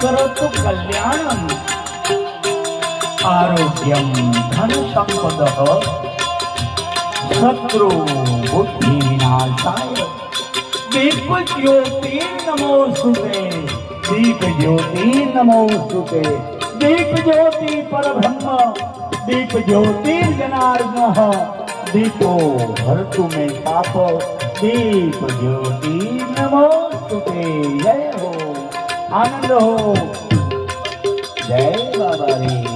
करोतु कल्याणम आरोग्यम धन संपदः शत्रु बुद्धि विनाशाय दीप ज्योति नमोस्तुते दीप ज्योति नमोस्तुते दीप ज्योति परब्रह्म दीप ज्योति जनार्दनः दीपो भरतु मे पाप दीप ज्योति नमोस्तुते जय हो आनंद हो जय बाबा रे।